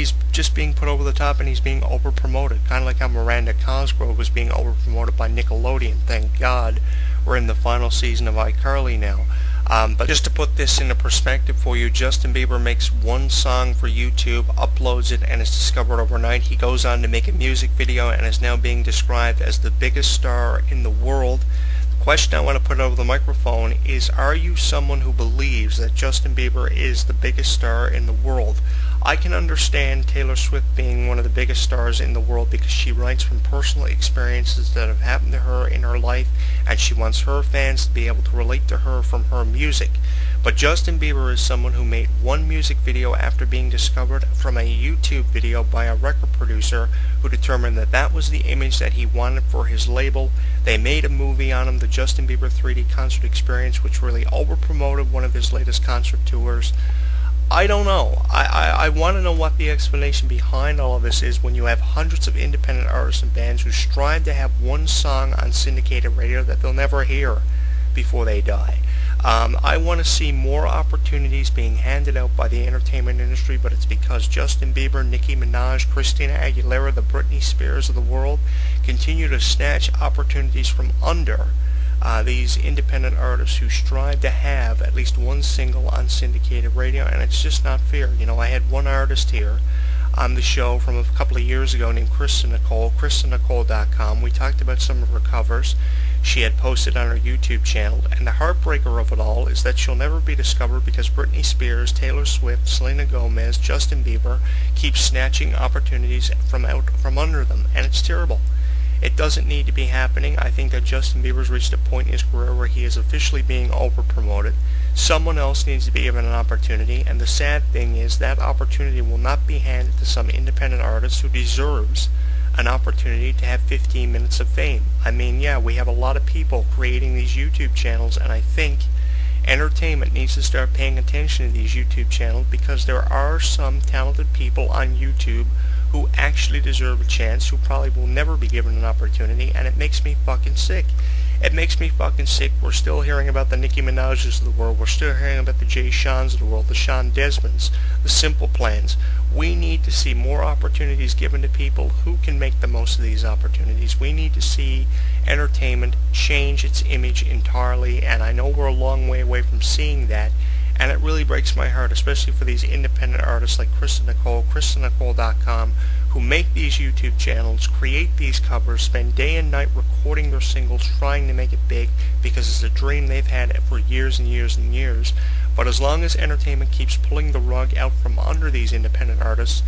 he's just being put over the top and he's being over-promoted, kind of like how Miranda Cosgrove was being over-promoted by Nickelodeon. Thank God we're in the final season of iCarly now. But just to put this into perspective for you, Justin Bieber makes one song for YouTube, uploads it, and is discovered overnight. He goes on to make a music video and is now being described as the biggest star in the world. The question I want to put over the microphone is, are you someone who believes that Justin Bieber is the biggest star in the world? I can understand Taylor Swift being one of the biggest stars in the world because she writes from personal experiences that have happened to her in her life, and she wants her fans to be able to relate to her from her music. But Justin Bieber is someone who made one music video after being discovered from a YouTube video by a record producer who determined that that was the image that he wanted for his label. They made a movie on him, the Justin Bieber 3D Concert Experience, which really over-promoted one of his latest concert tours. I don't know. I want to know what the explanation behind all of this is when you have hundreds of independent artists and bands who strive to have one song on syndicated radio that they'll never hear before they die. I want to see more opportunities being handed out by the entertainment industry, but it's because Justin Bieber, Nicki Minaj, Christina Aguilera, the Britney Spears of the world continue to snatch opportunities from under these independent artists who strive to have at least one single on syndicated radio, and it's just not fair. You know, I had one artist here on the show from a couple of years ago named Krista Nicole, KristaNicole.com. We talked about some of her covers she had posted on her YouTube channel, and the heartbreaker of it all is that she'll never be discovered because Britney Spears, Taylor Swift, Selena Gomez, Justin Bieber keep snatching opportunities from under them, and it's terrible. It doesn't need to be happening. I think that Justin Bieber's reached a point in his career where he is officially being over-promoted. Someone else needs to be given an opportunity, and the sad thing is that opportunity will not be handed to some independent artist who deserves an opportunity to have 15 minutes of fame. I mean, yeah, we have a lot of people creating these YouTube channels, and I think entertainment needs to start paying attention to these YouTube channels because there are some talented people on YouTube who actually deserve a chance, who probably will never be given an opportunity, and it makes me fucking sick. It makes me fucking sick. We're still hearing about the Nicki Minaj's of the world. We're still hearing about the Jay Seans of the world, the Sean Desmonds, the Simple Plans. We need to see more opportunities given to people who can make the most of these opportunities. We need to see entertainment change its image entirely, and I know we're a long way away from seeing that. And it really breaks my heart, especially for these independent artists like Krista Nicole, KristaNicole.com, who make these YouTube channels, create these covers, spend day and night recording their singles, trying to make it big, because it's a dream they've had for years and years and years. But as long as entertainment keeps pulling the rug out from under these independent artists,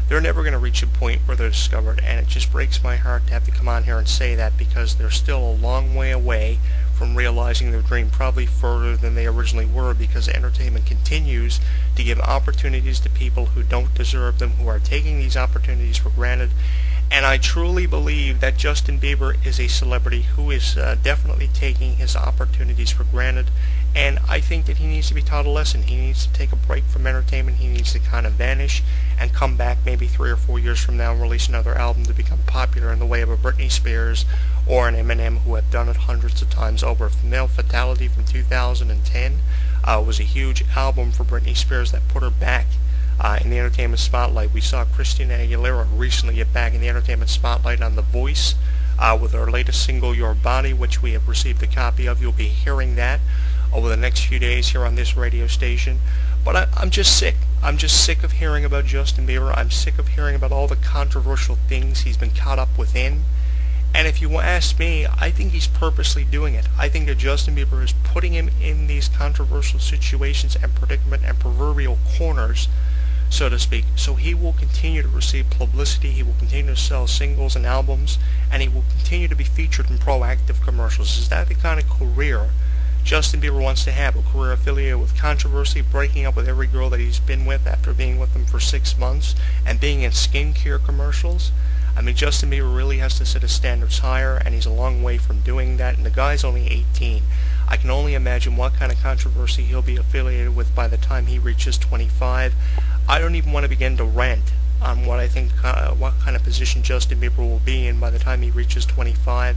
they're never going to reach a point where they're discovered, and it just breaks my heart to have to come on here and say that, because they're still a long way away from realizing their dream, probably further than they originally were, because entertainment continues to give opportunities to people who don't deserve them, who are taking these opportunities for granted. And I truly believe that Justin Bieber is a celebrity who is definitely taking his opportunities for granted, and I think that he needs to be taught a lesson. He needs to take a break from entertainment. He needs to kind of vanish and come back maybe 3 or 4 years from now and release another album to become popular in the way of a Britney Spears or an Eminem, who have done it hundreds of times over. Male Fatality from 2010 was a huge album for Britney Spears that put her back in the entertainment spotlight. We saw Christina Aguilera recently get back in the entertainment spotlight on The Voice with her latest single, Your Body, which we have received a copy of. You'll be hearing that over the next few days here on this radio station. But I'm just sick. I'm just sick of hearing about Justin Bieber. I'm sick of hearing about all the controversial things he's been caught up within. And if you ask me, I think he's purposely doing it. I think that Justin Bieber is putting him in these controversial situations and predicament and proverbial corners, so to speak, so he will continue to receive publicity, he will continue to sell singles and albums, and he will continue to be featured in proactive commercials. Is that the kind of career Justin Bieber wants to have? A career affiliated with controversy, breaking up with every girl that he's been with after being with them for 6 months, and being in skincare commercials? I mean, Justin Bieber really has to set his standards higher, and he's a long way from doing that, and the guy's only 18. I can only imagine what kind of controversy he'll be affiliated with by the time he reaches 25. I don't even want to begin to rant on what I think, what kind of position Justin Bieber will be in by the time he reaches 25.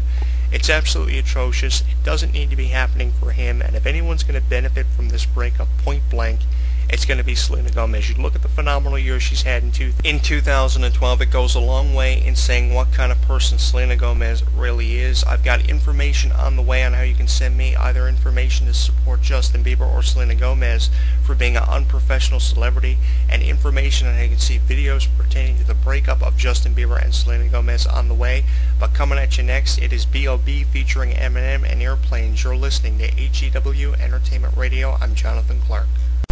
It's absolutely atrocious. It doesn't need to be happening for him, and if anyone's going to benefit from this breakup, point blank, it's going to be Selena Gomez. You look at the phenomenal year she's had in 2012, it goes a long way in saying what kind of person Selena Gomez really is. I've got information on the way on how you can send me either information to support Justin Bieber or Selena Gomez for being an unprofessional celebrity, and information on how you can see videos pertaining to the breakup of Justin Bieber and Selena Gomez on the way. But coming at you next, it is B.O.B. featuring Eminem and Airplanes. You're listening to HEW Entertainment Radio. I'm Jonathan Clarke.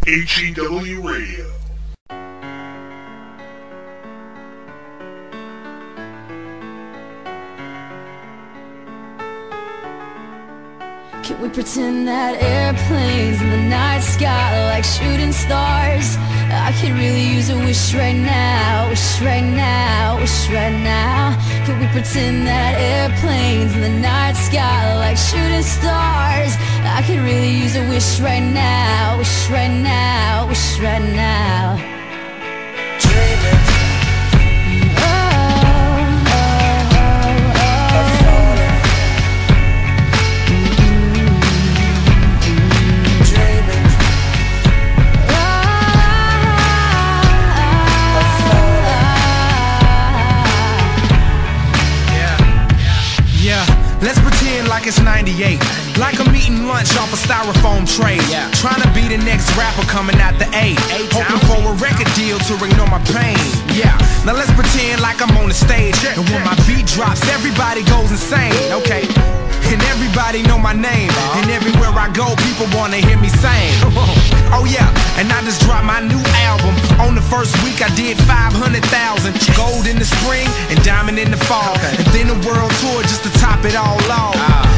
HEW Radio. Can we pretend that airplanes in the night sky like shooting stars? I could really use a wish right now, wish right now, wish right now. Can we pretend that airplanes in the night sky like shooting stars? I could really use a wish right now, wish right now, wish right now. Dreaming. Let's pretend like it's 98, like I'm eating lunch off a styrofoam tray, trying to be the next rapper coming out the A, hoping for a record deal to ignore my pain. Now let's pretend like I'm on the stage, and when my beat drops, everybody goes insane. Okay, and everybody know my name, and everywhere I go, people wanna hear me sing. Oh yeah, and I just dropped my new album. On the first week I did 500,000. Gold in the spring and diamond in the fall, and then a world tour just to top it all off.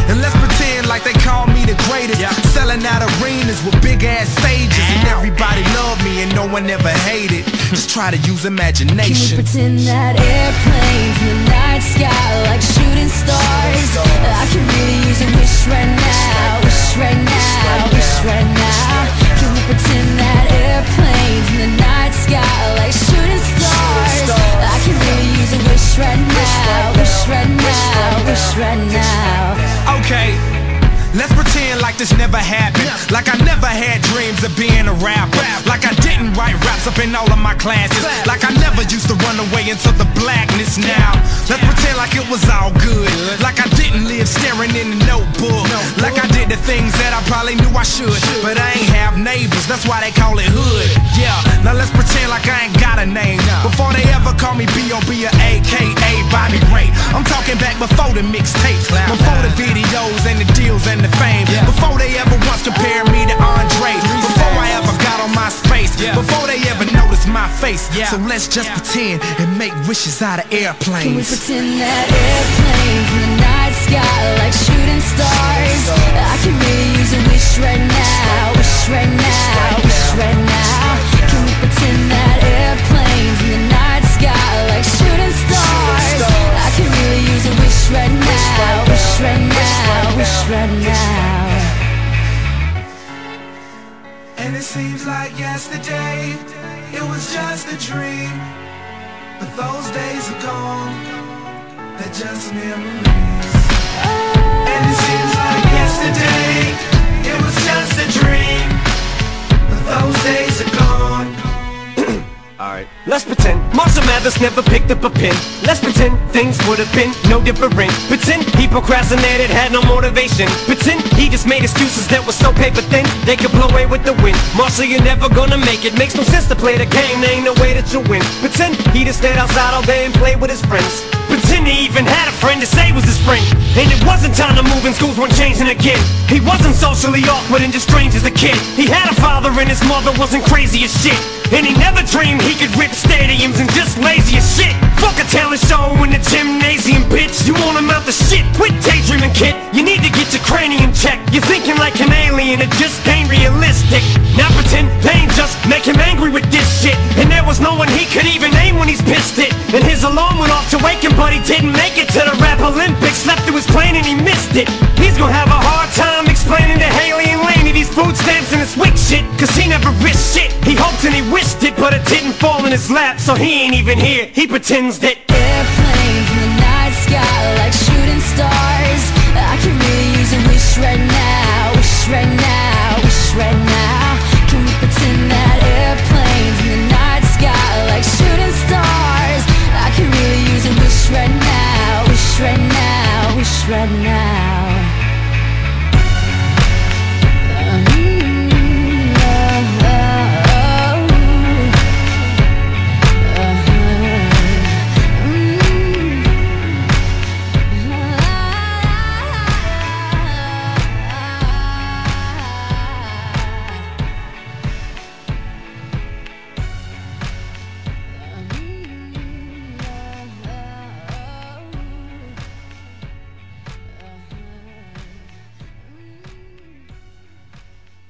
And let's pretend like they call me the greatest, selling out arenas with big ass stages, and everybody love me and no one ever hated. Just try to use imagination. Can we pretend that airplanes in the night sky like shooting stars? I can really use a wish right now, wish right now, wish right now. Can we pretend that airplanes in the night sky like shooting stars? I can really use a wish right now, wish right now, wish right now. Okay, let's pretend like this never happened, like I never had dreams of being a rapper, like I didn't write raps up in all of my classes, like I never used to run away into the blackness. Now let's pretend like it was all good, like I didn't live staring in the notebook, like I did the things that I probably knew I should, but I ain't have neighbors, that's why they call it hood. Now let's pretend like I ain't got a name, before they ever call me B.O.B. or A.K.A. Bobby Ray. I'm talking back before the mixtapes, before the videos and the deals and the fame, before they ever once compared me to Andre, before I ever got on my space, before they ever noticed my face. So let's just pretend and make wishes out of airplanes. Can we pretend that airplanes in the night sky like shooting stars? I can really use a wish right now, wish right now, wish right now. Can we pretend that airplanes in the night sky like shooting stars? I can really use a wish right now, wish right now, wish right now. And it seems like yesterday, it was just a dream, but those days are gone, they're just memories. And it seems like yesterday, it was just a dream, but those days are gone. Alright, let's pretend Marshall Mathers never picked up a pen. Let's pretend things would have been no different. Pretend he procrastinated, had no motivation. Pretend he just made excuses that were so paper thin they could blow away with the wind. Marshall, you're never gonna make it. Makes no sense to play the game, there ain't no way that you'll win. Pretend he just stayed outside all day and played with his friends. Pretend he even had a friend to say was his friend, and it wasn't time to move and schools weren't changing again. He wasn't socially awkward and just strange as a kid. He had a father and his mother wasn't crazy as shit, and he never dreamed he could rip stadiums and just lazy as shit. Fuck a talent show in the gymnasium, bitch. You won't amount to shit. Quit daydreaming, kid. You need to get your cranium checked. You're thinking like an alien, it just ain't realistic. Now pretend pain just make him angry with this shit, and there was no one he could even name when he's pissed it. And his alarm went off to wake him, but he didn't make it to the rap Olympics. Slept through his plane and he missed it. He's gonna have a hard time explaining to Haley and Laney these food stamps and his wick shit, cause he never risked shit. He hoped and he wished it, but it didn't fall in his lap, so he ain't even here. He pretends that airplanes in the night sky like shooting stars. I can really use a wish right now, wish right now, wish right now. Can we pretend that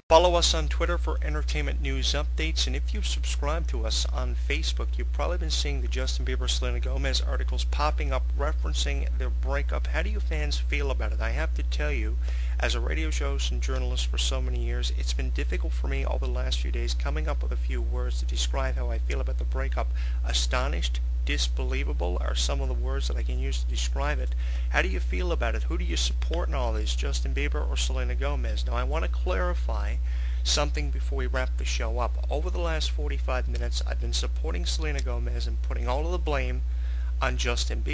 Follow us on Twitter for entertainment news updates, and if you subscribe to us on Facebook, you've probably been seeing the Justin Bieber Selena Gomez articles popping up referencing their breakup. How do you fans feel about it? I have to tell you, as a radio host and journalist for so many years, it's been difficult for me over the last few days coming up with a few words to describe how I feel about the breakup. Astonished, disbelievable are some of the words that I can use to describe it. How do you feel about it? Who do you support in all this, Justin Bieber or Selena Gomez? Now, I want to clarify something before we wrap the show up. Over the last 45 minutes, I've been supporting Selena Gomez and putting all of the blame on Justin Bieber.